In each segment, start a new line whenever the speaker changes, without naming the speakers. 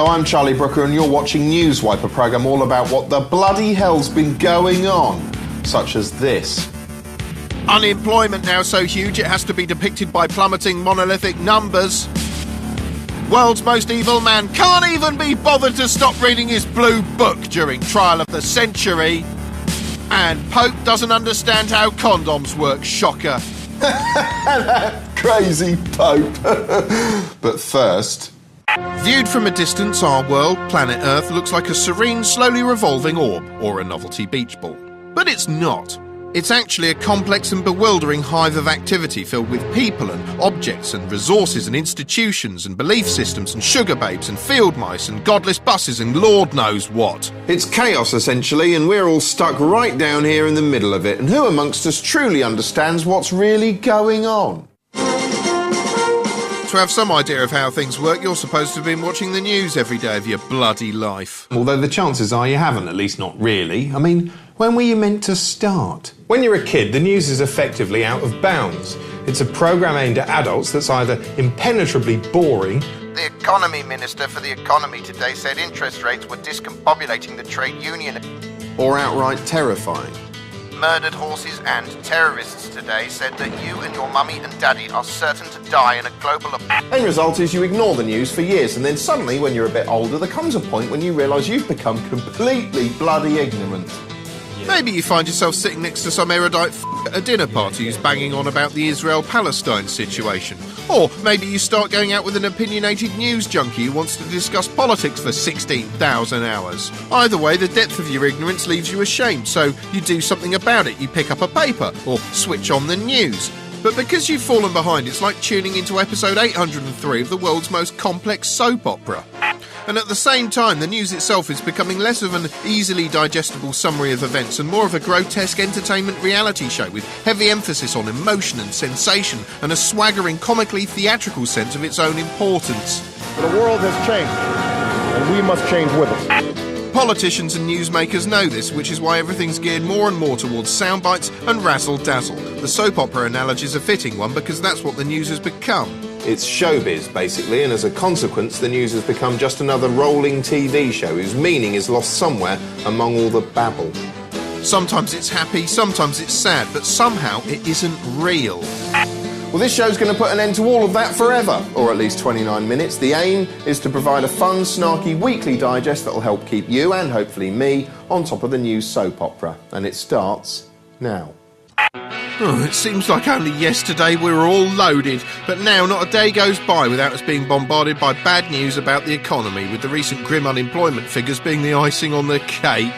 Hello, I'm Charlie Brooker and you're watching Newswipe, a programme all about what the bloody hell's been going on, such as this.
Unemployment now so huge it has to be depicted by plummeting monolithic numbers. World's most evil man can't even be bothered to stop reading his blue book during trial of the century. And Pope doesn't understand how condoms work, shocker.
Crazy Pope. But first...
Viewed from a distance, our world, planet Earth, looks like a serene, slowly revolving orb, or a novelty beach ball. But it's not. It's actually a complex and bewildering hive of activity filled with people and objects and resources and institutions and belief systems and sugar babes and field mice and godless buses and Lord knows what.
It's chaos, essentially, and we're all stuck right down here in the middle of it. And who amongst us truly understands what's really going on?
To have some idea of how things work, you're supposed to have been watching the news every day of your bloody life.
Although the chances are you haven't, at least not really. I mean, when were you meant to start? When you're a kid, the news is effectively out of bounds. It's a programme aimed at adults that's either impenetrably boring...
The economy minister for the economy today said interest rates were discombobulating the trade union...
or outright terrifying.
Murdered horses and terrorists today said that you and your mummy and daddy are certain to die in a global...
End result is you ignore the news for years, and then suddenly, when you're a bit older, there comes a point when you realise you've become completely bloody ignorant.
Maybe you find yourself sitting next to some erudite at a dinner party who's banging on about the Israel-Palestine situation. Or maybe you start going out with an opinionated news junkie who wants to discuss politics for 16,000 hours. Either way, the depth of your ignorance leaves you ashamed, so you do something about it. You pick up a paper or switch on the news. But because you've fallen behind, it's like tuning into episode 803 of the world's most complex soap opera. And at the same time, the news itself is becoming less of an easily digestible summary of events and more of a grotesque entertainment reality show with heavy emphasis on emotion and sensation and a swaggering, comically theatrical sense of its own importance.
The world has changed, and we must change with it.
Politicians and newsmakers know this, which is why everything's geared more and more towards soundbites and razzle-dazzle. The soap opera analogy is a fitting one because that's what the news has become.
It's showbiz, basically, and as a consequence, the news has become just another rolling TV show whose meaning is lost somewhere among all the babble.
Sometimes it's happy, sometimes it's sad, but somehow it isn't real.
Well, this show's going to put an end to all of that forever, or at least 29 minutes. The aim is to provide a fun, snarky weekly digest that'll help keep you, and hopefully me, on top of the news soap opera. And it starts now.
Oh, it seems like only yesterday we were all loaded, but now not a day goes by without us being bombarded by bad news about the economy, with the recent grim unemployment figures being the icing on the cake.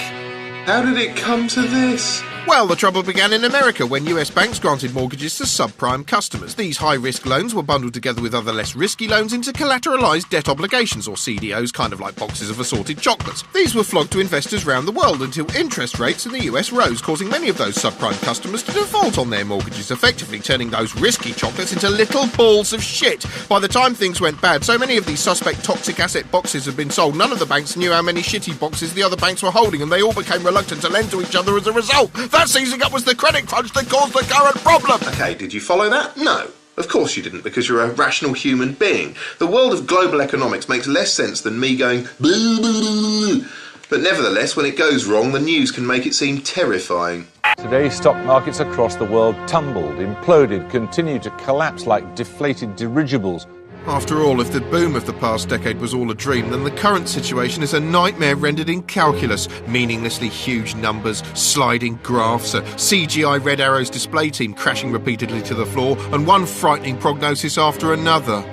How did it come to this?
Well, the trouble began in America when US banks granted mortgages to subprime customers. These high-risk loans were bundled together with other less risky loans into collateralised debt obligations, or CDOs, kind of like boxes of assorted chocolates. These were flogged to investors round the world until interest rates in the US rose, causing many of those subprime customers to default on their mortgages, effectively turning those risky chocolates into little balls of shit. By the time things went bad, so many of these suspect toxic asset boxes had been sold, none of the banks knew how many shitty boxes the other banks were holding, and they all became reluctant to lend to each other as a result. That seizing up was the credit crunch that caused the current problem.
Okay, did you follow that? No. Of course you didn't, because you're a rational human being. The world of global economics makes less sense than me going boo, boo, boo. But nevertheless, when it goes wrong, the news can make it seem terrifying.
Today, stock markets across the world tumbled, imploded, continued to collapse like deflated dirigibles.
After all, if the boom of the past decade was all a dream, then the current situation is a nightmare rendered in calculus. Meaninglessly huge numbers, sliding graphs, a CGI Red Arrow's display team crashing repeatedly to the floor, and one frightening prognosis after another.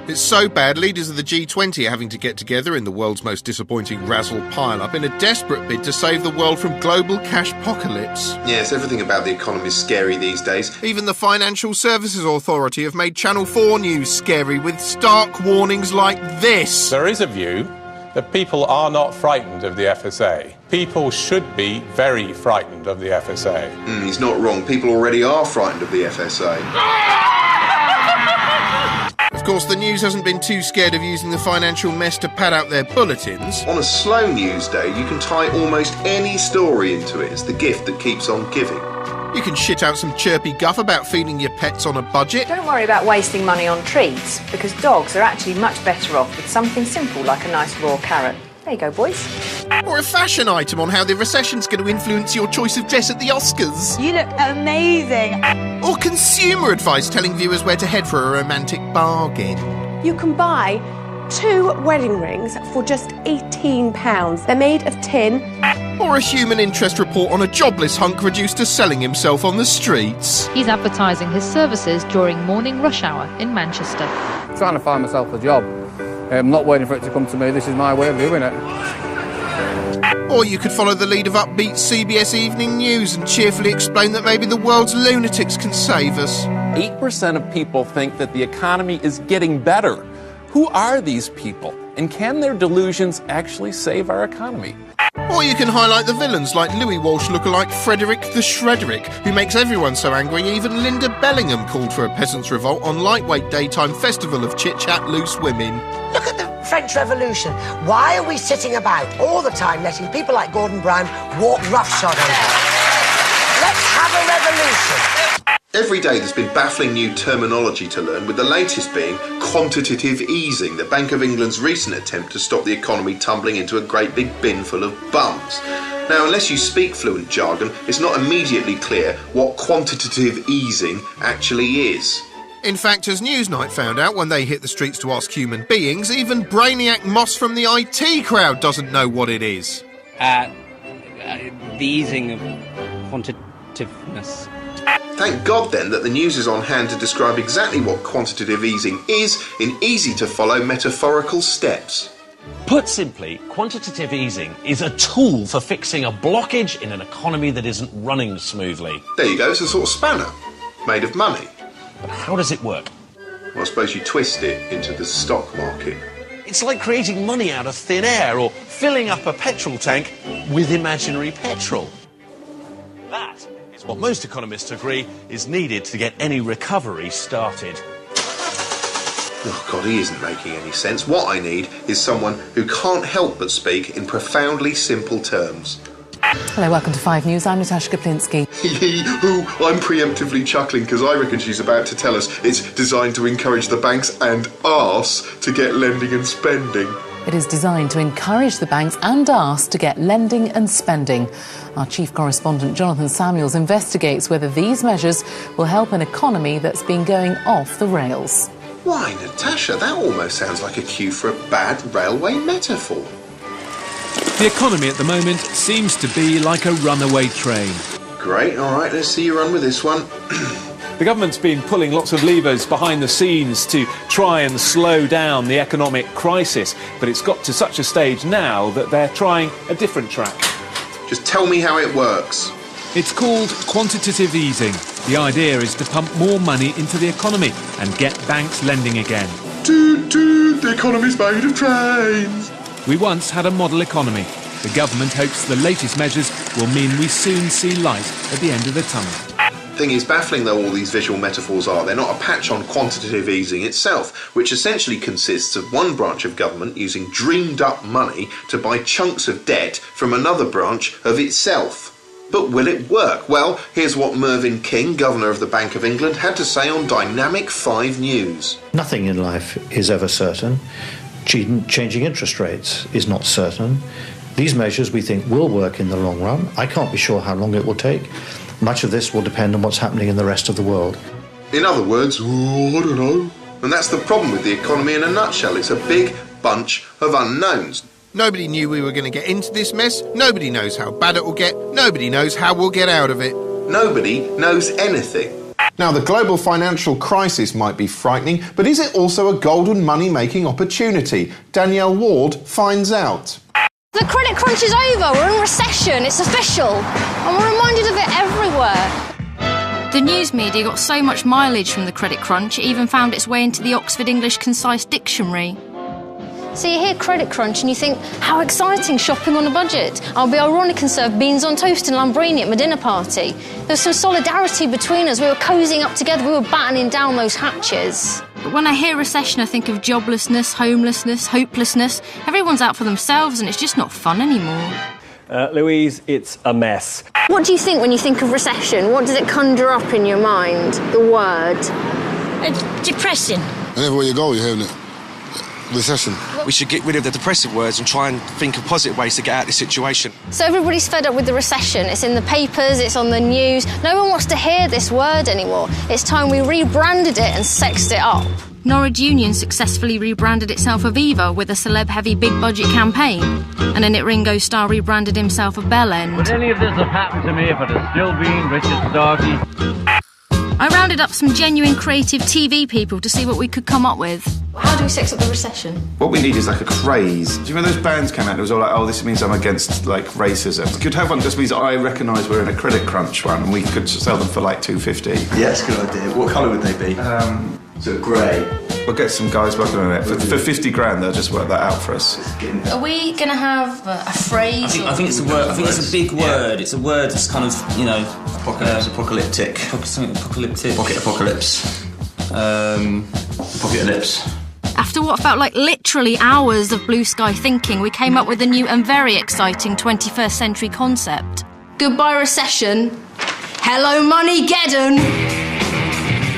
It's so bad, leaders of the G20 are having to get together in the world's most disappointing razzle pile-up in a desperate bid to save the world from global cash-pocalypse.
Yes, everything about the economy is scary these days.
Even the Financial Services Authority have made Channel 4 News scary with stark warnings like this.
There is a view that people are not frightened of the FSA. People should be very frightened of the FSA.
He's not wrong. People already are frightened of the FSA.
Of course, the news hasn't been too scared of using the financial mess to pad out their bulletins.
On a slow news day, you can tie almost any story into it. It's the gift that keeps on giving.
You can shit out some chirpy guff about feeding your pets on a budget.
Don't worry about wasting money on treats, because dogs are actually much better off with something simple like a nice raw carrot. There you go, boys.
Or a fashion item on how the recession's going to influence your choice of dress at the Oscars.
You look amazing.
Or consumer advice telling viewers where to head for a romantic bargain.
You can buy 2 wedding rings for just £18. They're made of tin.
Or a human interest report on a jobless hunk reduced to selling himself on the streets.
He's advertising his services during morning rush hour in Manchester.
Trying to find myself a job. I'm not waiting for it to come to me. This is my way of doing it.
Or you could follow the lead of upbeat CBS Evening News and cheerfully explain that maybe the world's lunatics can save us.
8% of people think that the economy is getting better. Who are these people? And can their delusions actually save our economy?
Or you can highlight the villains like Louis Walsh lookalike Frederick the Shredderick, who makes everyone so angry even Linda Bellingham called for a peasants' revolt on lightweight daytime festival of chit-chat loose women.
Look at the French Revolution. Why are we sitting about all the time letting people like Gordon Brown walk roughshod over us? Let's have a revolution.
Every day there's been baffling new terminology to learn, with the latest being quantitative easing, the Bank of England's recent attempt to stop the economy tumbling into a great big bin full of bums. Now, unless you speak fluent jargon, it's not immediately clear what quantitative easing actually is.
In fact, as Newsnight found out when they hit the streets to ask human beings, even brainiac Moss from the IT crowd doesn't know what it is.
The easing of quantitativeness.
Thank God then that the news is on hand to describe exactly what quantitative easing is in easy-to-follow metaphorical steps.
Put simply, quantitative easing is a tool for fixing a blockage in an economy that isn't running smoothly.
There you go, it's a sort of spanner, made of money.
But how does it work?
Well, I suppose you twist it into the stock market.
It's like creating money out of thin air or filling up a petrol tank with imaginary petrol. That is what most economists agree is needed to get any recovery started.
Oh God, he isn't making any sense. What I need is someone who can't help but speak in profoundly simple terms.
Hello, welcome to 5 News. I'm Natasha Kaplinsky.
I'm preemptively chuckling because I reckon she's about to tell us it's designed to encourage the banks and arse to get lending and spending.
It is designed to encourage the banks and us to get lending and spending. Our chief correspondent Jonathan Samuels investigates whether these measures will help an economy that's been going off the rails.
Why, Natasha, that almost sounds like a cue for a bad railway metaphor.
The economy at the moment seems to be like a runaway train.
Great, all right, let's see you run with this one.
The government's been pulling lots of levers behind the scenes to try and slow down the economic crisis, but it's got to such a stage now that they're trying a different track.
Just tell me how it works.
It's called quantitative easing. The idea is to pump more money into the economy and get banks lending again.
Toot toot, the economy's made of trains.
We once had a model economy. The government hopes the latest measures will mean we soon see light at the end of the tunnel.
Thing is, baffling though all these visual metaphors are, they're not a patch on quantitative easing itself, which essentially consists of one branch of government using dreamed up money to buy chunks of debt from another branch of itself. But will it work? Well, here's what Mervyn King, Governor of the Bank of England, had to say on Dynamic 5 News.
Nothing in life is ever certain. Changing interest rates is not certain. These measures we think will work in the long run. I can't be sure how long it will take. Much of this will depend on what's happening in the rest of the world.
In other words, I don't know. And that's the problem with the economy in a nutshell. It's a big bunch of unknowns.
Nobody knew we were going to get into this mess. Nobody knows how bad it will get. Nobody knows how we'll get out of it.
Nobody knows anything.
Now, the global financial crisis might be frightening, but is it also a golden money-making opportunity? Danielle Ward finds out.
The credit crunch is over. We're in recession. It's official. And we're reminded of it everywhere.
The news media got so much mileage from the credit crunch, it even found its way into the Oxford English Concise Dictionary.
So you hear credit crunch and you think, how exciting, shopping on a budget. I'll be ironic and serve beans on toast and Lambrini at my dinner party. There's some solidarity between us. We were cozying up together. We were battening down those hatches.
But when I hear recession, I think of joblessness, homelessness, hopelessness. Everyone's out for themselves and it's just not fun anymore.
Louise, it's a mess.
What do you think when you think of recession? What does it conjure up in your mind, the word?
Depressing.
And everywhere you go, you're hearing it. Recession.
We should get rid of the depressive words and try and think of positive ways to get out of this situation.
So everybody's fed up with the recession. It's in the papers, it's on the news. No one wants to hear this word anymore. It's time we rebranded it and sexed it up.
Norwich Union successfully rebranded itself Aviva with a celeb-heavy big-budget campaign. And in it, Ringo Starr rebranded himself a Bell End.
Would any of this have happened to me if I'd have still been Richard Starkey?
I rounded up some genuine creative TV people to see what we could come up with.
How do we sex up the recession?
What we need is like a craze. Do you remember those bands came out? It was all like, oh, this means I'm against like racism. We could have one that just means I recognise we're in a credit crunch one, and we could sell them for like $2.50.
Yeah, it's a good idea. What colour would they be? Sort of grey.
We'll get some guys working on it. For 50 grand, they'll just work that out for us.
Are we going to have a phrase?
I think it's a word. I think it's a big word. It's a word that's kind of, you know...
Apocalyptic.
Something apocalyptic.
Pocket apocalypse. Pocket ellipse.
After what felt like literally hours of blue sky thinking, we came up with a new and very exciting 21st century concept.
Goodbye recession. Hello Moneygeddon.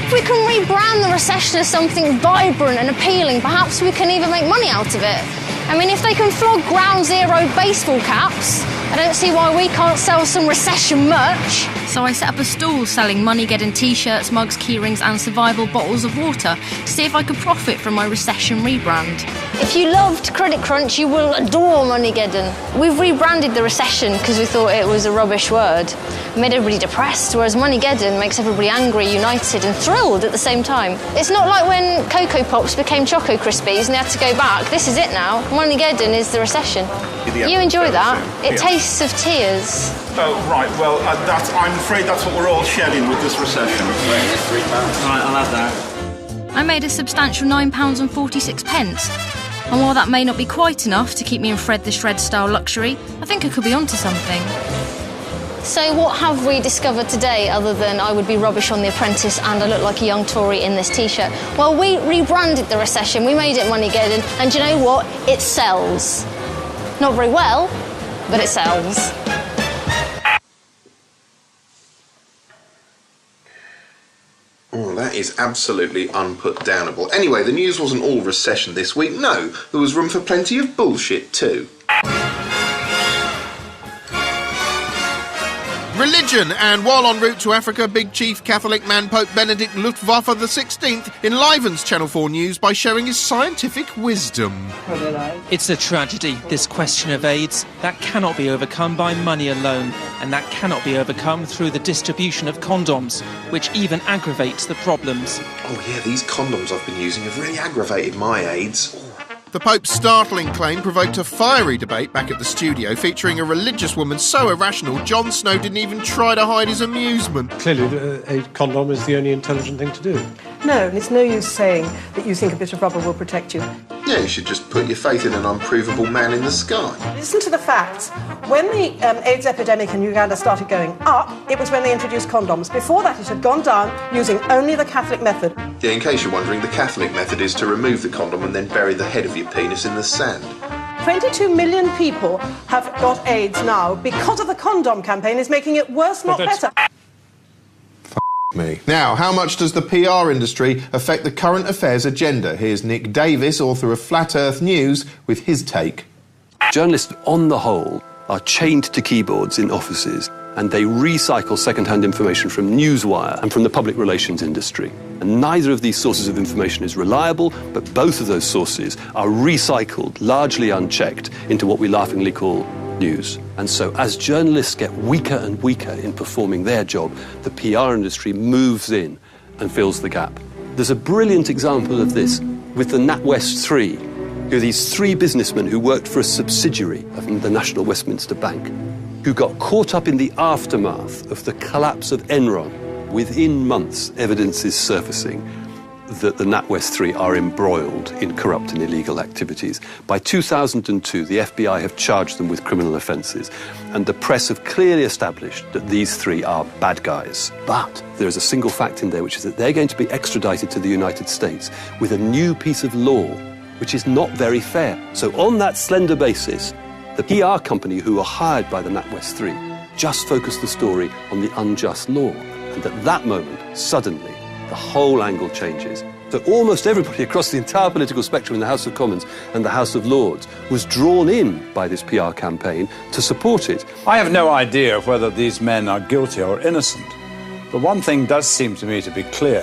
If we can rebrand the recession as something vibrant and appealing, perhaps we can even make money out of it. I mean, if they can flog ground zero baseball caps, I don't see why we can't sell some recession merch.
So I set up a stall selling Moneygeddon t-shirts, mugs, keyrings and survival bottles of water to see if I could profit from my recession rebrand.
If you loved Credit Crunch, you will adore Moneygeddon. We've rebranded the recession because we thought it was a rubbish word. It made everybody depressed, whereas Moneygeddon makes everybody angry, united and thrilled at the same time. It's not like when Cocoa Pops became Choco Krispies and they had to go back. This is it now. Moneygeddon is the recession. You enjoy that? It tastes of tears.
Oh, right, well, I'm afraid that's what we're all shedding with this recession.
Right, I'll have that.
I made a substantial £9.46. And while that may not be quite enough to keep me in Fred the Shred style luxury, I think I could be onto something.
So what have we discovered today other than I would be rubbish on The Apprentice and I look like a young Tory in this T-shirt? Well, we rebranded the recession, we made it Moneygeddon, and do you know what? It sells. Not very well, but it sells.
Oh, that is absolutely unputdownable. Anyway, the news wasn't all recession this week. No, there was room for plenty of bullshit too.
Religion, and while en route to Africa, Big Chief Catholic man Pope Benedict Luftwaffe XVI enlivens Channel 4 News by sharing his scientific wisdom.
It's a tragedy, this question of AIDS. That cannot be overcome by money alone, and that cannot be overcome through the distribution of condoms, which even aggravates the problems.
Oh yeah, these condoms I've been using have really aggravated my AIDS.
The Pope's startling claim provoked a fiery debate back at the studio, featuring a religious woman so irrational Jon Snow didn't even try to hide his amusement.
Clearly, a condom is the only intelligent thing to do.
No, it's no use saying that you think a bit of rubber will protect you.
Yeah, you should just put your faith in an unprovable man in the sky.
Listen to the facts. When the AIDS epidemic in Uganda started going up, it was when they introduced condoms. Before that, it had gone down using only the Catholic method.
Yeah, in case you're wondering, the Catholic method is to remove the condom and then bury the head of your penis in the sand.
22 million people have got AIDS now because of the condom campaign is making it worse, not better.
Me. Now, how much does the PR industry affect the current affairs agenda? Here's Nick Davis, author of Flat Earth News, with his take.
Journalists, on the whole, are chained to keyboards in offices, and they recycle second-hand information from Newswire and from the public relations industry. And neither of these sources of information is reliable, but both of those sources are recycled, largely unchecked, into what we laughingly call news. And so as journalists get weaker and weaker in performing their job, the PR industry moves in and fills the gap. There's a brilliant example of this with the NatWest 3, who are these three businessmen who worked for a subsidiary of the National Westminster Bank, who got caught up in the aftermath of the collapse of Enron. Within months, evidence is surfacing that the NatWest 3 are embroiled in corrupt and illegal activities. By 2002, the FBI have charged them with criminal offences, and the press have clearly established that these three are bad guys. But there is a single fact in there, which is that they're going to be extradited to the United States with a new piece of law, which is not very fair. So on that slender basis, The PR company who were hired by the NatWest 3 just focused the story on the unjust law. And at that moment, suddenly, the whole angle changes. So almost everybody across the entire political spectrum in the House of Commons and the House of Lords was drawn in by this PR campaign to support it.
I have no idea of whether these men are guilty or innocent. But one thing does seem to me to be clear,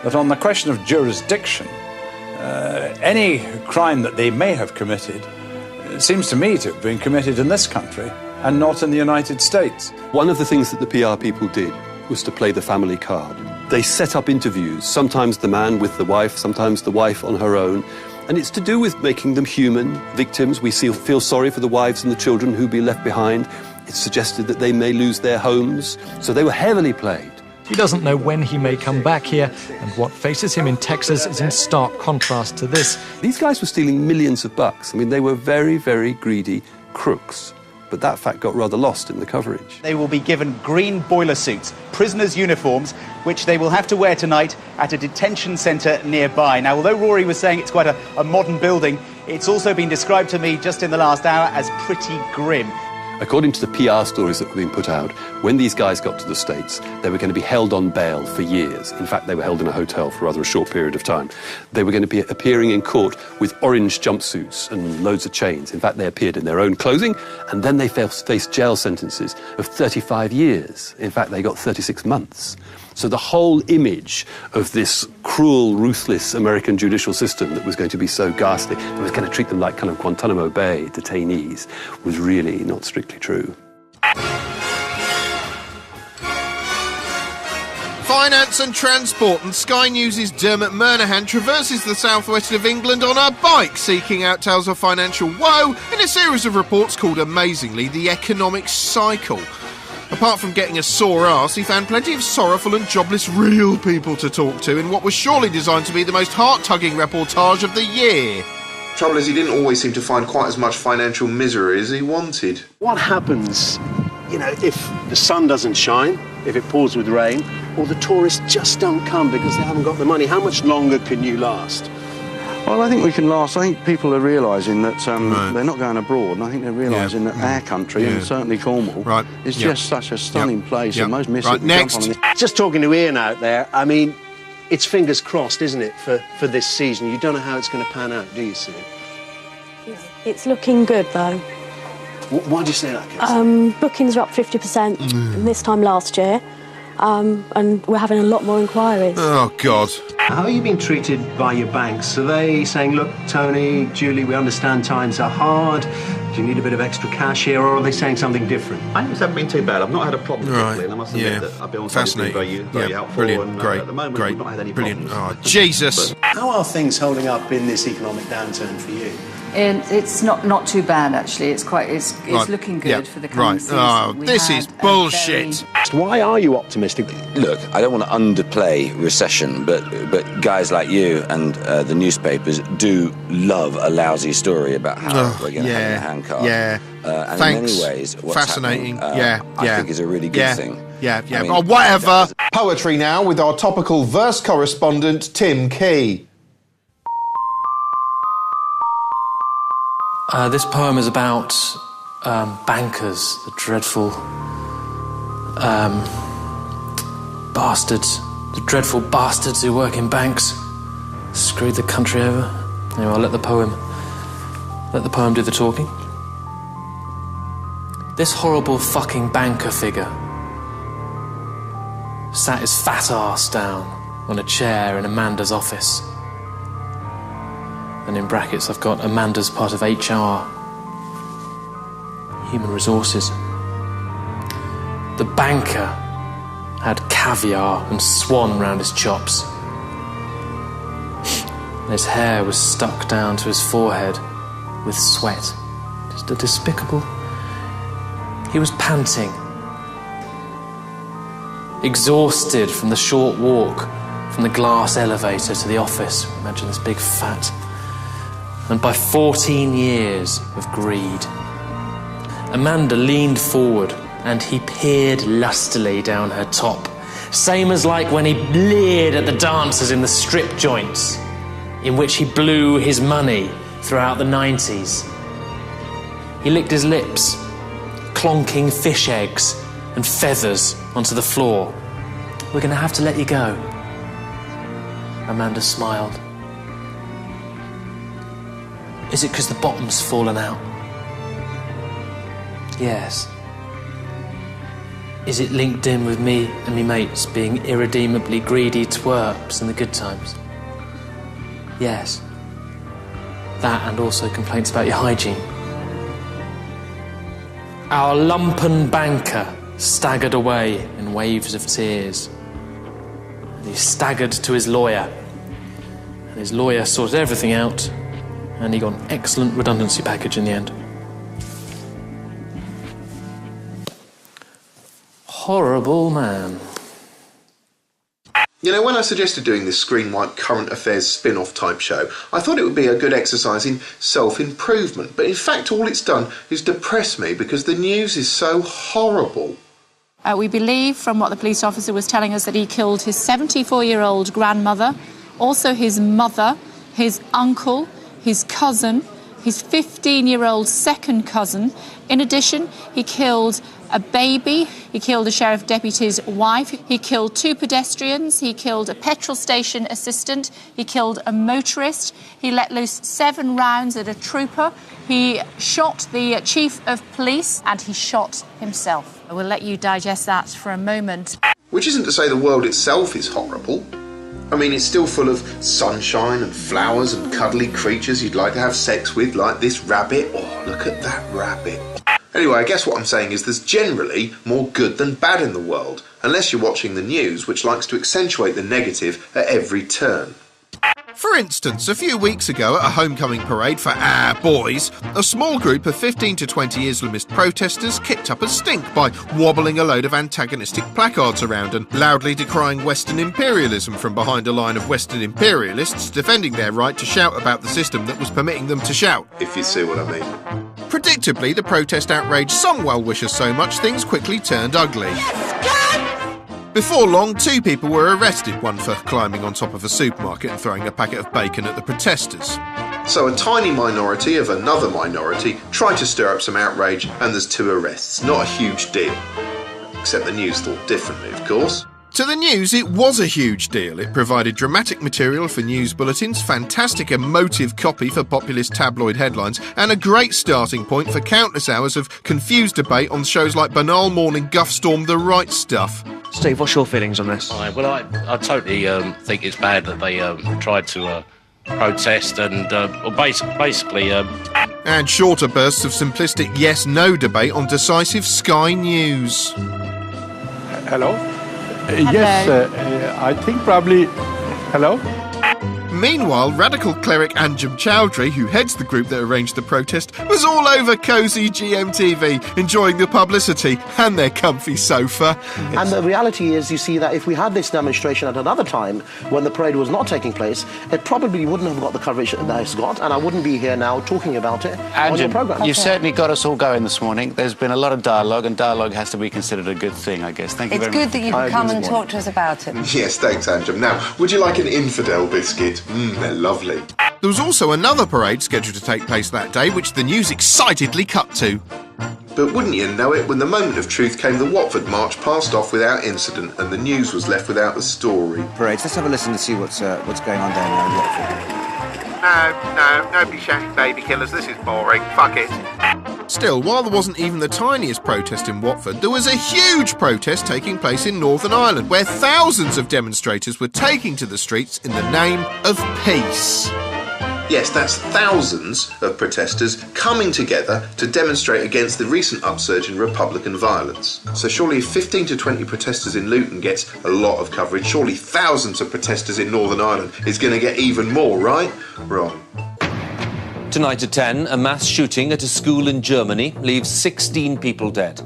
that on the question of jurisdiction, any crime that they may have committed seems to me to have been committed in this country and not in the United States.
One of the things that the PR people did was to play the family card. They set up interviews, sometimes the man with the wife, sometimes the wife on her own, and it's to do with making them human victims. We feel sorry for the wives and the children who'll be left behind. It's suggested that they may lose their homes, so they were heavily played.
He doesn't know when he may come back here, and what faces him in Texas is in stark contrast to this.
These guys were stealing millions of bucks. I mean, they were very, very greedy crooks. But that fact got rather lost in the coverage.
They will be given green boiler suits, prisoners' uniforms, which they will have to wear tonight at a detention centre nearby. Now, although Rory was saying it's quite a modern building, it's also been described to me just in the last hour as pretty grim.
According to the PR stories that were being put out, when these guys got to the States, they were going to be held on bail for years. In fact, they were held in a hotel for rather a short period of time. They were going to be appearing in court with orange jumpsuits and loads of chains. In fact, they appeared in their own clothing, and then they faced jail sentences of 35 years. In fact, they got 36 months. So the whole image of this cruel, ruthless American judicial system that was going to be so ghastly, that was going to treat them like kind of Guantanamo Bay detainees, was really not strictly true.
Finance and transport, and Sky News' Dermot Murnahan traverses the southwest of England on a bike, seeking out tales of financial woe in a series of reports called, amazingly, The Economic Cycle. Apart from getting a sore arse, he found plenty of sorrowful and jobless real people to talk to in what was surely designed to be the most heart-tugging reportage of the year.
Trouble is, he didn't always seem to find quite as much financial misery as he wanted.
What happens, if the sun doesn't shine, if it pours with rain, or the tourists just don't come because they haven't got the money? How much longer can you last?
Well, I think we can last. I think people are realising that they're not going abroad, and I think they're realising that our country, and certainly Cornwall, is just such a stunning place, and most miss it.
Next.
Just talking to Ian out there, I mean, it's fingers crossed, isn't it, for this season? You don't know how it's going to pan out, do you, Sue?
It's looking good, though.
Why do you say that, Kirsten?
Bookings are up 50% this time last year, and we're having a lot more inquiries.
Oh, God.
How are you being treated by your banks? Are they saying, look, Tony, Julie, we understand times are hard, do you need a bit of extra cash here, or are they saying something different?
I think it's haven't been too bad. I've not had a problem particularly, and I must admit that I've been on
Fascinating.
very helpful.
Brilliant.
And,
great.
at the moment,
great.
we've not had any
Brilliant.
problems.
Oh, Jesus.
How are things holding up in this economic downturn for you?
It's not too bad, actually. It's
Right.
looking good for the coming
Right.
season.
Oh, this is bullshit.
Why are you optimistic?
Look, I don't want to underplay recession, but guys like you and the newspapers do love a lousy story about how we're going to have a handcart.
Yeah.
And
Thanks.
in many ways, what's
Fascinating.
happening, I think is a really good thing.
Yeah.
I mean,
Oh, whatever.
Poetry now with our topical verse correspondent, Tim Key.
This poem is about bankers, the dreadful bastards, the dreadful bastards who work in banks, screwed the country over. Anyway, I'll let the poem do the talking. This horrible fucking banker figure sat his fat arse down on a chair in Amanda's office. And in brackets, I've got Amanda's part of HR, human resources. The banker had caviar and swan round his chops. And his hair was stuck down to his forehead with sweat. Just a despicable. He was panting, exhausted from the short walk from the glass elevator to the office. Imagine this big fat. And by 14 years of greed. Amanda leaned forward and he peered lustily down her top, same as like when he leered at the dancers in the strip joints in which he blew his money throughout the 90s. He licked his lips, clonking fish eggs and feathers onto the floor. We're going to have to let you go. Amanda smiled. Is it because the bottom's fallen out? Yes. Is it linked in with me and me mates being irredeemably greedy twerps in the good times? Yes. That and also complaints about your hygiene. Our lumpen banker staggered away in waves of tears. He staggered to his lawyer, and his lawyer sorted everything out, and he got an excellent redundancy package in the end. Horrible man.
You know, when I suggested doing this Screenwipe current affairs spin-off type show, I thought it would be a good exercise in self-improvement, but in fact all it's done is depress me because the news is so horrible.
We believe from what the police officer was telling us that he killed his 74-year-old grandmother, also his mother, his uncle, his cousin, his 15-year-old second cousin. In addition, he killed a baby, he killed a sheriff deputy's wife, he killed 2 pedestrians, he killed a petrol station assistant, he killed a motorist, he let loose 7 rounds at a trooper, he shot the chief of police, and he shot himself. I will let you digest that for a moment.
Which isn't to say the world itself is horrible. I mean, it's still full of sunshine and flowers and cuddly creatures you'd like to have sex with, like this rabbit. Oh, look at that rabbit. Anyway, I guess what I'm saying is there's generally more good than bad in the world, unless you're watching the news, which likes to accentuate the negative at every turn.
For instance, a few weeks ago at a homecoming parade for our boys, a small group of 15 to 20 Islamist protesters kicked up a stink by wobbling a load of antagonistic placards around and loudly decrying Western imperialism from behind a line of Western imperialists defending their right to shout about the system that was permitting them to shout.
If you see what I mean.
Predictably, the protest outraged some well-wishers so much things quickly turned ugly. Before long, 2 people were arrested, one for climbing on top of a supermarket and throwing a packet of bacon at the protesters.
So a tiny minority of another minority tried to stir up some outrage, and there's 2 arrests. Not a huge deal. Except the news thought differently, of course.
To the news, it was a huge deal. It provided dramatic material for news bulletins, fantastic emotive copy for populist tabloid headlines, and a great starting point for countless hours of confused debate on shows like Banal Morning, Guff Storm, The Right Stuff.
Steve, what's your feelings on this?
Well, I totally think it's bad that they tried to protest and basically...
And shorter bursts of simplistic yes-no debate on decisive Sky News.
Hello? Yes, I think probably... Hello?
Meanwhile, radical cleric Anjum Chowdhury, who heads the group that arranged the protest, was all over cosy GMTV, enjoying the publicity and their comfy sofa.
And the reality is, you see, that if we had this demonstration at another time, when the parade was not taking place, it probably wouldn't have got the coverage that it's got, and I wouldn't be here now talking about it on your programme.
You've certainly got us all going this morning. There's been a lot of dialogue, and dialogue has to be considered a good thing, I guess. Thank you very much.
It's good that you can come and talk to us about it.
Yes, thanks, Anjum. Now, would you like an infidel biscuit? They're lovely.
There was also another parade scheduled to take place that day, which the news excitedly cut to.
But wouldn't you know it, when the moment of truth came, the Watford March passed off without incident, and the news was left without the story.
Parades. Let's have a listen to see what's going on down there in Watford.
No, nobody shouting baby killers. This is boring. Fuck it. Still, while there wasn't even the tiniest protest in Watford, there was a huge protest taking place in Northern Ireland, where thousands of demonstrators were taking to the streets in the name of peace.
Yes, that's thousands of protesters coming together to demonstrate against the recent upsurge in Republican violence. So surely if 15 to 20 protesters in Luton gets a lot of coverage, surely thousands of protesters in Northern Ireland is going to get even more, right? Wrong.
Tonight at 10, a mass shooting at a school in Germany leaves 16 people dead.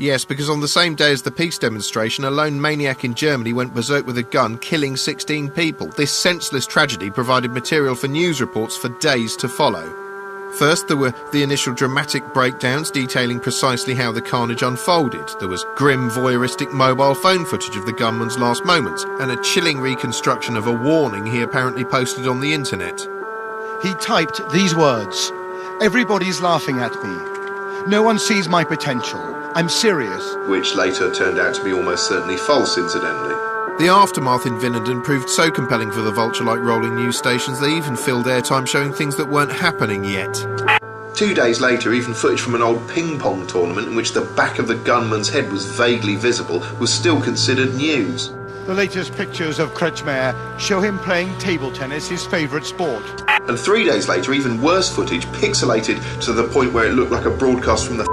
Yes, because on the same day as the peace demonstration, a lone maniac in Germany went berserk with a gun, killing 16 people. This senseless tragedy provided material for news reports for days to follow. First, there were the initial dramatic breakdowns detailing precisely how the carnage unfolded. There was grim, voyeuristic mobile phone footage of the gunman's last moments, and a chilling reconstruction of a warning he apparently posted on the internet.
He typed these words: "Everybody's laughing at me.
No one sees my potential. I'm serious.
Which later turned out to be almost certainly false, incidentally.
The aftermath in Vinnerden proved so compelling for the vulture-like rolling news stations they even filled airtime showing things that weren't happening yet.
2 days later, even footage from an old ping-pong tournament in which the back of the gunman's head was vaguely visible was still considered news.
The latest pictures of Kretschmer show him playing table tennis, his favourite sport.
And 3 days later, even worse footage, pixelated to the point where it looked like a broadcast from the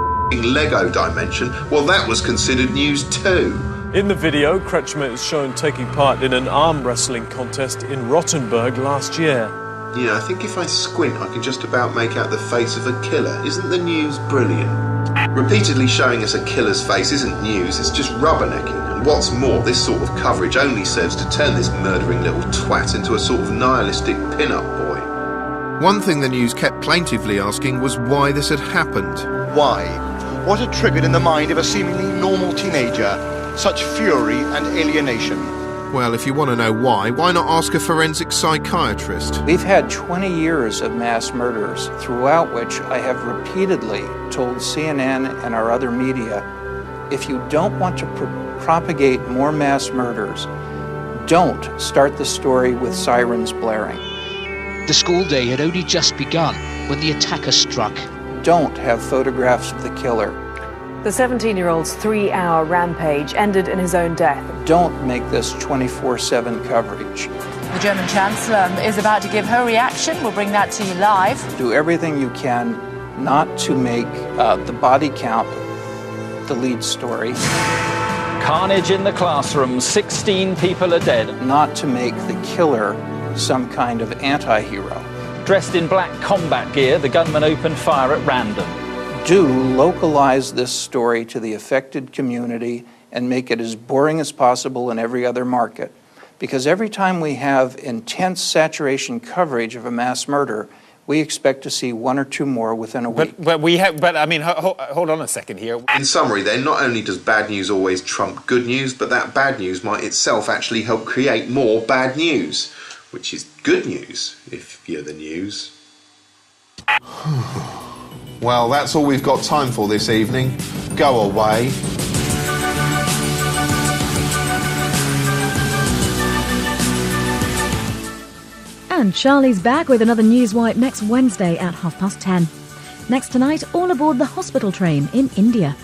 Lego dimension, well, that was considered news too.
In the video, Kretschmer is shown taking part in an arm wrestling contest in Rottenburg last year.
Yeah, I think if I squint, I can just about make out the face of a killer. Isn't the news brilliant? Repeatedly showing us a killer's face isn't news, it's just rubbernecking. And what's more, this sort of coverage only serves to turn this murdering little twat into a sort of nihilistic pin-up boy.
One thing the news kept plaintively asking was why this had happened.
Why? What had triggered in the mind of a seemingly normal teenager such fury and alienation?
Well, if you want to know why not ask a forensic psychiatrist?
We've had 20 years of mass murders, throughout which I have repeatedly told CNN and our other media, if you don't want to propagate more mass murders, don't start the story with sirens blaring.
The school day had only just begun when the attacker struck.
Don't have photographs of the killer.
The 17-year-old's 3-hour rampage ended in his own death.
Don't make this 24/7 coverage.
The German Chancellor is about to give her reaction. We'll bring that to you live.
Do everything you can not to make the body count the lead story.
Carnage in the classroom, 16 people are dead.
Not to make the killer some kind of anti-hero.
Dressed in black combat gear, the gunman opened fire at random.
Do localize this story to the affected community and make it as boring as possible in every other market. Because every time we have intense saturation coverage of a mass murder, we expect to see one or two more within a week.
Hold on a second here.
In summary then, not only does bad news always trump good news, but that bad news might itself actually help create more bad news. Which is good news, if you're the news.
Well, that's all we've got time for this evening. Go away.
And Charlie's back with another Newswipe next Wednesday at 10:30. Next tonight, all aboard the hospital train in India.